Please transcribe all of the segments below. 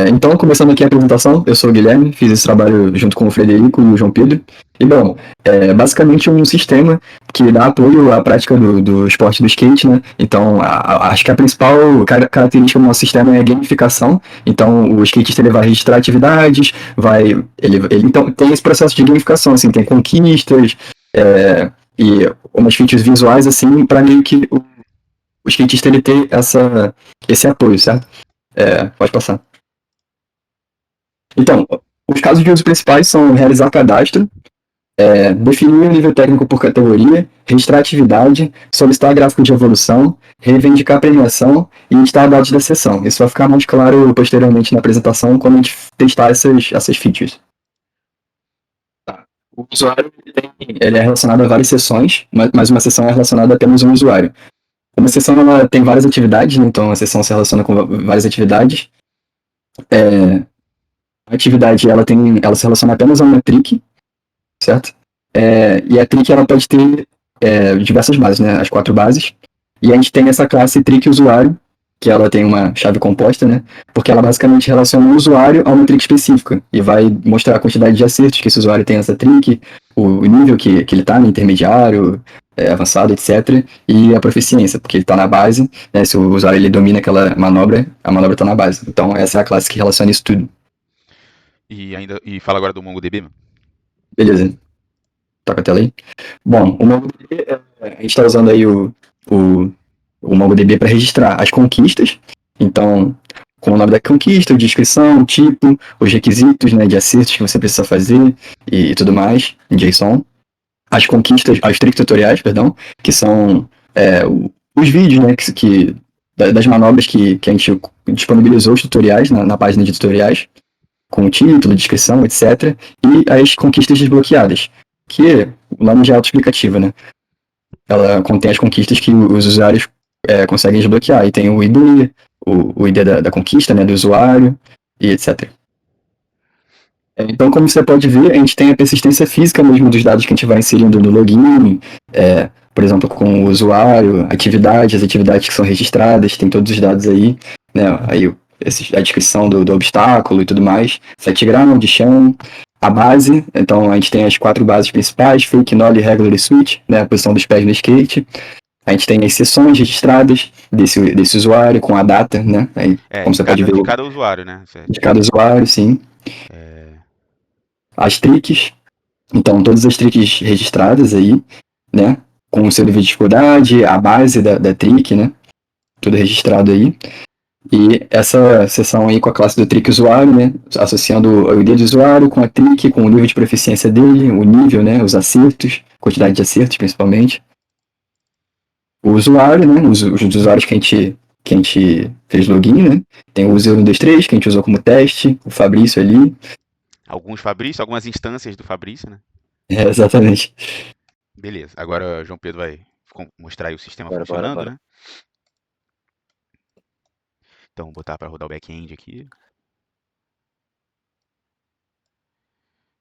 Então, começando aqui a apresentação, eu sou o Guilherme, fiz esse trabalho junto com o Frederico e o João Pedro. E, bom, é basicamente um sistema que dá apoio à prática do esporte do skate, né? Então, acho que a principal característica do nosso sistema é a gamificação. Então, o skatista ele vai registrar atividades, então, tem esse processo de gamificação, assim, tem conquistas e umas features visuais, assim, para meio que o skatista ele ter esse apoio, certo? Pode passar. Então, os casos de uso principais são realizar cadastro, definir o nível técnico por categoria, registrar atividade, solicitar gráfico de evolução, reivindicar a premiação e editar dados da sessão. Isso vai ficar mais claro posteriormente na apresentação quando a gente testar essas features. Tá. O usuário ele é relacionado a várias sessões, mas uma sessão é relacionada a apenas a um usuário. Uma sessão ela tem várias atividades, né? Então a sessão se relaciona com várias atividades. A atividade ela se relaciona apenas a uma trick, certo? E a trick ela pode ter diversas bases, né? As 4 bases. E a gente tem essa classe trick usuário, que ela tem uma chave composta, né? Porque ela basicamente relaciona o usuário a uma trick específica e vai mostrar a quantidade de acertos que esse usuário tem nessa trick, o nível que ele está, no intermediário, avançado, etc. E a proficiência, porque ele está na base, né? Se o usuário ele domina aquela manobra, a manobra está na base. Então essa é a classe que relaciona isso tudo. E fala agora do MongoDB, mano. Beleza. Toca a tela aí. Bom, o MongoDB, a gente está usando aí o MongoDB para registrar as conquistas. Então, com o nome da conquista, descrição, tipo, os requisitos, né, de acertos que você precisa fazer e tudo mais, em JSON. As conquistas, as trick tutoriais, perdão, que são os vídeos, né, das manobras que a gente disponibilizou os tutoriais na página de tutoriais, com o título, descrição, etc. E as conquistas desbloqueadas, que o nome já é autoexplicativo, né? Ela contém as conquistas que os usuários conseguem desbloquear. E tem o ID, o ID da conquista, né, do usuário, e etc. Então, como você pode ver, a gente tem a persistência física mesmo dos dados que a gente vai inserindo no login, por exemplo, com o usuário, as atividades que são registradas, tem todos os dados aí, né? Aí a descrição do obstáculo e tudo mais, setground, chão, a base, então a gente tem as 4 bases principais, fake, nollie, regular e switch, né? A posição dos pés no skate. A gente tem as sessões registradas desse usuário com a data, né? Aí, como você pode ver, de cada usuário, né? de cada usuário, sim. As tricks, então todas as tricks registradas aí, né? Com o seu nível de dificuldade, a base da trick, né? Tudo registrado aí. E essa seção aí com a classe do trick usuário, né? Associando o ID do usuário com a trick, com o nível de proficiência dele, o nível, né? Os acertos, quantidade de acertos principalmente. O usuário, né? Os usuários que a gente fez login, né? Tem o user 123, que a gente usou como teste, o Fabrício ali. Algumas instâncias do Fabrício, né? Exatamente. Beleza. Agora o João Pedro vai mostrar aí o sistema funcionando, Bora. né? Então, vou botar para rodar o back-end aqui.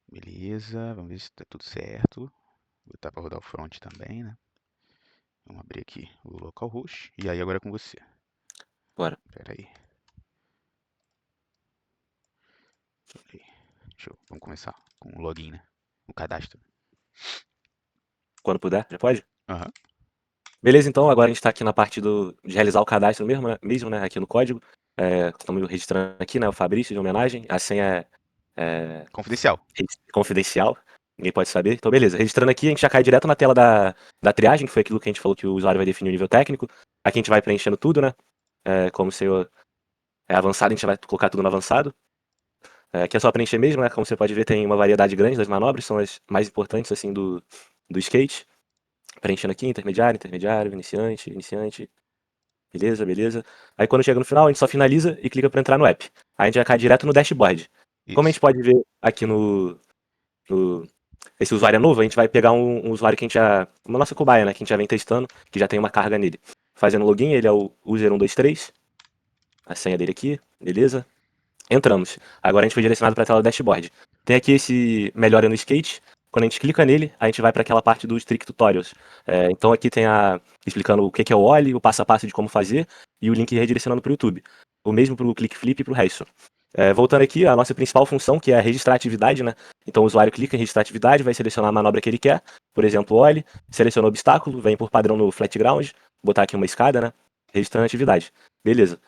Beleza, vamos ver se tá tudo certo. Vou botar para rodar o front também, né? Vamos abrir aqui o localhost. E aí agora é com você. Bora. Pera aí. Vamos começar com o login, né? O cadastro. Quando puder, já pode? Aham. Beleza, então agora a gente está aqui na parte de realizar o cadastro mesmo, né? Aqui no código. Estamos registrando aqui, né? O Fabrício de homenagem. A senha é Confidencial. confidencial. Ninguém pode saber. Então, beleza. Registrando aqui, a gente já cai direto na tela da triagem, que foi aquilo que a gente falou que o usuário vai definir o nível técnico. Aqui a gente vai preenchendo tudo, né? Como se é avançado, a gente vai colocar tudo no avançado. Aqui é só preencher mesmo, né? Como você pode ver, tem uma variedade grande das manobras, são as mais importantes, assim, do skate. Preenchendo aqui, intermediário, iniciante. Beleza. Aí quando chega no final, a gente só finaliza e clica para entrar no app. Aí a gente já cai direto no dashboard. Como a gente pode ver aqui esse usuário é novo, a gente vai pegar um usuário que a gente já. Uma nossa cobaia, né? Que a gente já vem testando, que já tem uma carga nele. Fazendo login, ele é o user123. A senha dele aqui, beleza. Entramos. Agora a gente foi direcionado para a tela do dashboard. Tem aqui esse Melhora no Skate. Quando a gente clica nele, a gente vai para aquela parte dos Trick Tutorials. Então aqui tem explicando o que é o Ollie, o passo a passo de como fazer e o link redirecionando para o YouTube. O mesmo para o Click Flip e para o Harrison. Voltando aqui, a nossa principal função, que é registrar a atividade, né? Então o usuário clica em registrar atividade, vai selecionar a manobra que ele quer, por exemplo, olhe, seleciona o obstáculo, vem por padrão no flat ground, botar aqui uma escada, né? Registrando a atividade. Beleza.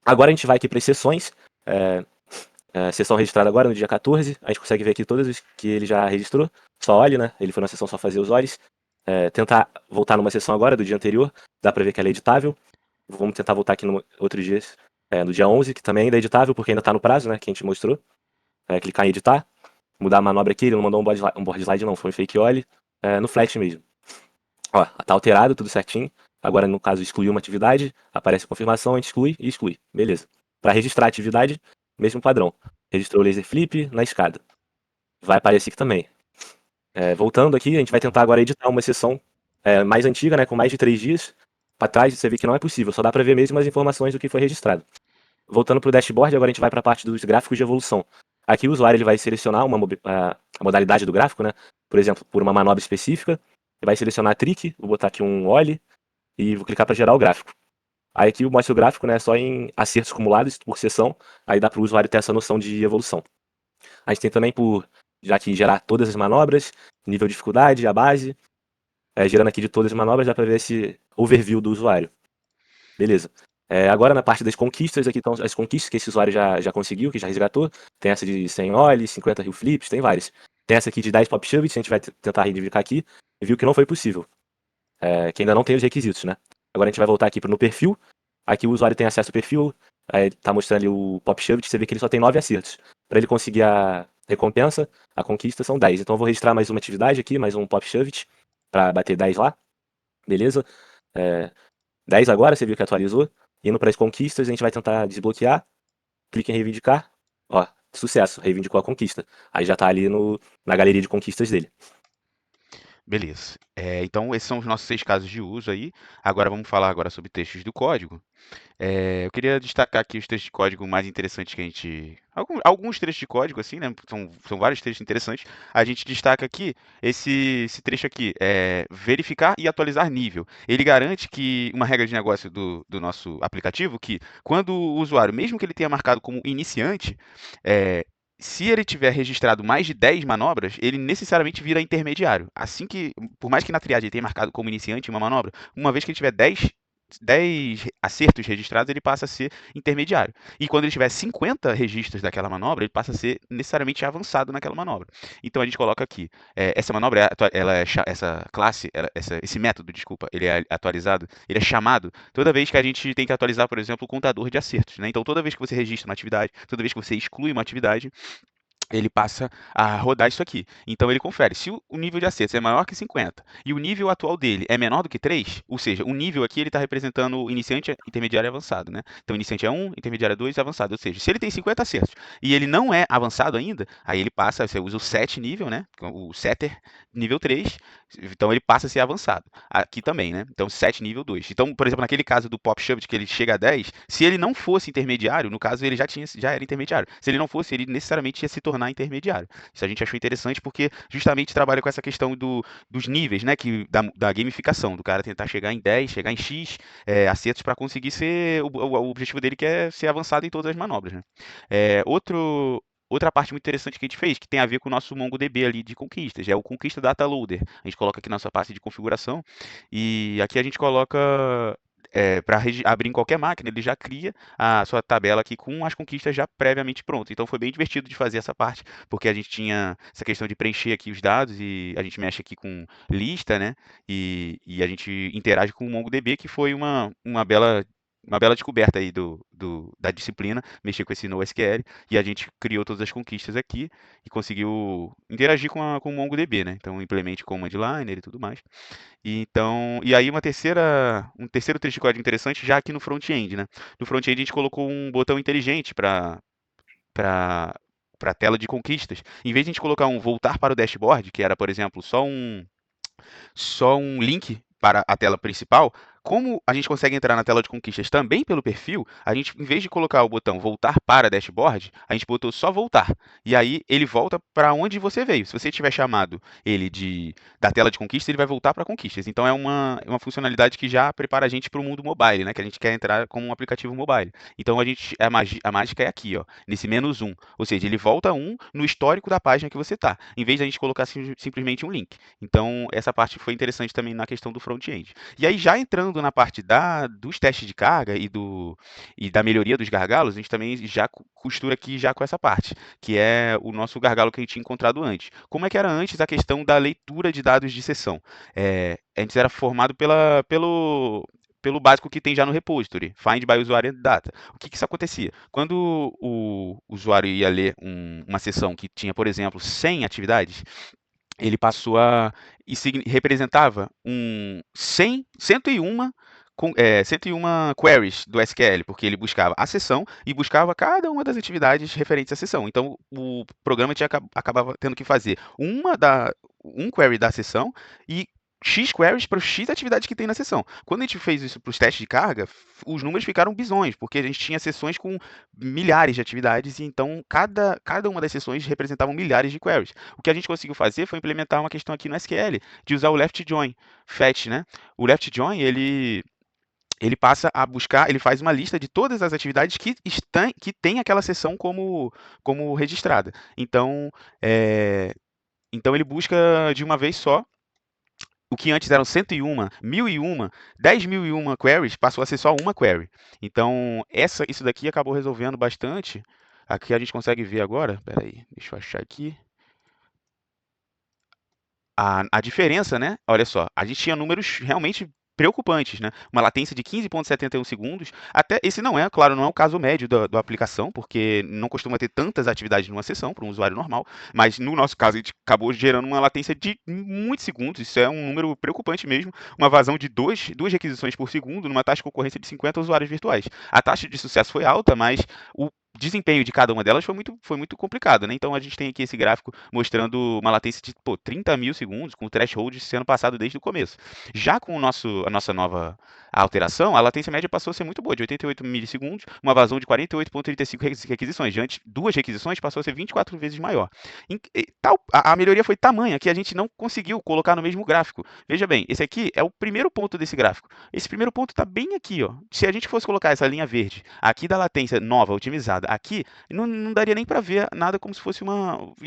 Agora a gente vai aqui para as sessões. Sessão registrada agora no dia 14. A gente consegue ver aqui todas as que ele já registrou. Só olhe, né? Ele foi na sessão só fazer os olhos. Tentar voltar numa sessão agora do dia anterior. Dá para ver que ela é editável. Vamos tentar voltar aqui no outro dia, no dia 11, que também ainda é editável, porque ainda está no prazo, né? Que a gente mostrou. Clicar em editar. Mudar a manobra aqui. Ele não mandou um board slide, não. Foi um fake olhe. No flat mesmo. Ó, tá alterado, tudo certinho. Agora, no caso, excluir uma atividade, aparece a confirmação, a gente exclui e exclui. Beleza. Para registrar a atividade, mesmo padrão. Registrou o laser flip na escada. Vai aparecer aqui também. Voltando aqui, a gente vai tentar agora editar uma sessão mais antiga, né, com mais de 3 dias. Para trás, você vê que não é possível, só dá para ver mesmo as informações do que foi registrado. Voltando para o dashboard, agora a gente vai para a parte dos gráficos de evolução. Aqui o usuário ele vai selecionar a modalidade do gráfico, né? Por exemplo, por uma manobra específica. Ele vai selecionar a trick, vou botar aqui um ollie e vou clicar para gerar o gráfico. Aí aqui mostra o gráfico, né, só em acertos acumulados por sessão, aí dá para o usuário ter essa noção de evolução. A gente tem também já que gerar todas as manobras, nível de dificuldade, a base, gerando aqui de todas as manobras, dá para ver esse overview do usuário. Beleza. Agora na parte das conquistas, aqui estão as conquistas que esse usuário já conseguiu, que já resgatou. Tem essa de 100 ollies, 50 hill flips, tem várias. Tem essa aqui de 10 pop shove, a gente vai tentar reivindicar aqui, e viu que não foi possível. Que ainda não tem os requisitos, né? Agora a gente vai voltar aqui no perfil. Aqui o usuário tem acesso ao perfil, aí tá mostrando ali o pop shove, você vê que ele só tem 9 acertos. Para ele conseguir a recompensa, a conquista são 10. Então eu vou registrar mais uma atividade aqui, mais um pop shove, para bater 10 lá. Beleza? 10 agora, você viu que atualizou. Indo para as conquistas, a gente vai tentar desbloquear. Clique em reivindicar. Ó, sucesso, reivindicou a conquista. Aí já tá ali na galeria de conquistas dele. Beleza. Então, esses são os nossos 6 casos de uso aí. Agora vamos falar agora sobre textos do código. Eu queria destacar aqui os textos de código mais interessantes que a gente... Alguns trechos de código, assim, né? São vários trechos interessantes. A gente destaca aqui esse trecho aqui, verificar e atualizar nível. Ele garante que uma regra de negócio do nosso aplicativo, que quando o usuário, mesmo que ele tenha marcado como iniciante, se ele tiver registrado mais de 10 manobras, ele necessariamente vira intermediário. Assim que, por mais que na triagem ele tenha marcado como iniciante uma manobra, uma vez que ele tiver 10 acertos registrados, ele passa a ser intermediário. E quando ele tiver 50 registros daquela manobra, ele passa a ser necessariamente avançado naquela manobra. Então a gente coloca aqui, essa manobra, essa classe, esse método, desculpa, ele é atualizado, ele é chamado toda vez que a gente tem que atualizar, por exemplo, o contador de acertos, né? Então toda vez que você registra uma atividade, toda vez que você exclui uma atividade, ele passa a rodar isso aqui. Então ele confere se o nível de acertos é maior que 50 e o nível atual dele é menor do que 3, ou seja, o nível aqui ele está representando o iniciante, intermediário e avançado, né? Então iniciante é 1, intermediário é 2 e avançado. Ou seja, se ele tem 50 acertos e ele não é avançado ainda, aí ele passa, você usa o set nível, né? O setter nível 3, então ele passa a ser avançado. Aqui também, né? Então set nível 2. Então, por exemplo, naquele caso do pop shove que ele chega a 10, se ele não fosse intermediário, no caso ele já era intermediário. Se ele não fosse, ele necessariamente ia se tornar intermediário. Isso a gente achou interessante porque justamente trabalha com essa questão dos níveis, né, da gamificação, do cara tentar chegar em 10, chegar em X acertos para conseguir ser o objetivo dele, que é ser avançado em todas as manobras, né? Outra parte muito interessante que a gente fez, que tem a ver com o nosso MongoDB ali de conquistas, é o Conquista Data Loader. A gente coloca aqui na nossa parte de configuração e aqui a gente coloca para abrir em qualquer máquina, ele já cria a sua tabela aqui com as conquistas já previamente prontas. Então foi bem divertido de fazer essa parte, porque a gente tinha essa questão de preencher aqui os dados e a gente mexe aqui com lista, né? E a gente interage com o MongoDB, que foi uma bela descoberta aí da disciplina, mexer com esse NoSQL, e a gente criou todas as conquistas aqui e conseguiu interagir com o MongoDB, né? Então implemente command liner e tudo mais. E aí um terceiro trecho de código interessante já aqui no front-end, né? No front-end a gente colocou um botão inteligente para a tela de conquistas. Em vez de a gente colocar um voltar para o dashboard, que era, por exemplo, só um link para a tela principal, como a gente consegue entrar na tela de conquistas também pelo perfil, a gente, em vez de colocar o botão voltar para dashboard, a gente botou só voltar. E aí ele volta para onde você veio. Se você tiver chamado ele da tela de conquista, ele vai voltar para conquistas. Então é uma funcionalidade que já prepara a gente para o mundo mobile, né? Que a gente quer entrar como um aplicativo mobile. Então a mágica é aqui, ó, nesse menos um. Ou seja, ele volta no histórico da página que você está, em vez de a gente colocar simplesmente um link. Então essa parte foi interessante também na questão do front-end. E aí já entrando na parte dos testes de carga e da melhoria dos gargalos, a gente também já costura aqui já com essa parte, que é o nosso gargalo que a gente tinha encontrado antes. Como é que era antes a questão da leitura de dados de sessão? Antes era formado pelo básico que tem já no repository, find by usuário and data. O que isso acontecia? Quando o usuário ia ler uma sessão que tinha, por exemplo, 100 atividades, ele passou a representava 101 101 queries do SQL, porque ele buscava a sessão e buscava cada uma das atividades referentes à sessão. Então, o programa acabava tendo que fazer um query da sessão e X queries para X atividades que tem na sessão. Quando a gente fez isso para os testes de carga, os números ficaram bizonhos, porque a gente tinha sessões com milhares de atividades, e então cada uma das sessões representavam milhares de queries. O que a gente conseguiu fazer foi implementar uma questão aqui no SQL, de usar o left join, fetch, né? O left join, ele passa a buscar, ele faz uma lista de todas as atividades que tem aquela sessão como registrada. Então, ele busca de uma vez só. O que antes eram 101, 1001, 10.001 queries, passou a ser só uma query. Então, isso daqui acabou resolvendo bastante. Aqui a gente consegue ver agora. Espera aí, deixa eu achar aqui. A diferença, né? Olha só, a gente tinha números realmente preocupantes, né? Uma latência de 15,71 segundos. Até esse não é, claro, não é o caso médio da aplicação, porque não costuma ter tantas atividades numa sessão para um usuário normal, mas no nosso caso a gente acabou gerando uma latência de muitos segundos. Isso é um número preocupante mesmo, uma vazão de duas requisições por segundo numa taxa de concorrência de 50 usuários virtuais. A taxa de sucesso foi alta, mas o desempenho de cada uma delas foi muito complicado, né? Então a gente tem aqui esse gráfico mostrando uma latência de 30 mil segundos, com o threshold sendo passado desde o começo. Já com a nossa nova alteração, a latência média passou a ser muito boa, de 88 milissegundos, uma vazão de 48,35 requisições. De antes, 2 requisições passou a ser 24 vezes maior. A melhoria foi tamanha que a gente não conseguiu colocar no mesmo gráfico. Veja bem, esse aqui é o primeiro ponto desse gráfico. Esse primeiro ponto está bem aqui, ó. Se a gente fosse colocar essa linha verde aqui da latência nova, otimizada, aqui, não daria nem para ver nada como se fosse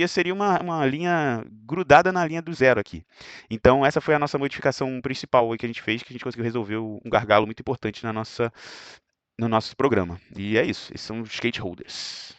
seria uma linha grudada na linha do zero aqui. Então essa foi a nossa modificação principal que a gente fez, que a gente conseguiu resolver um gargalo muito importante no nosso programa. E é isso, esses são os stakeholders.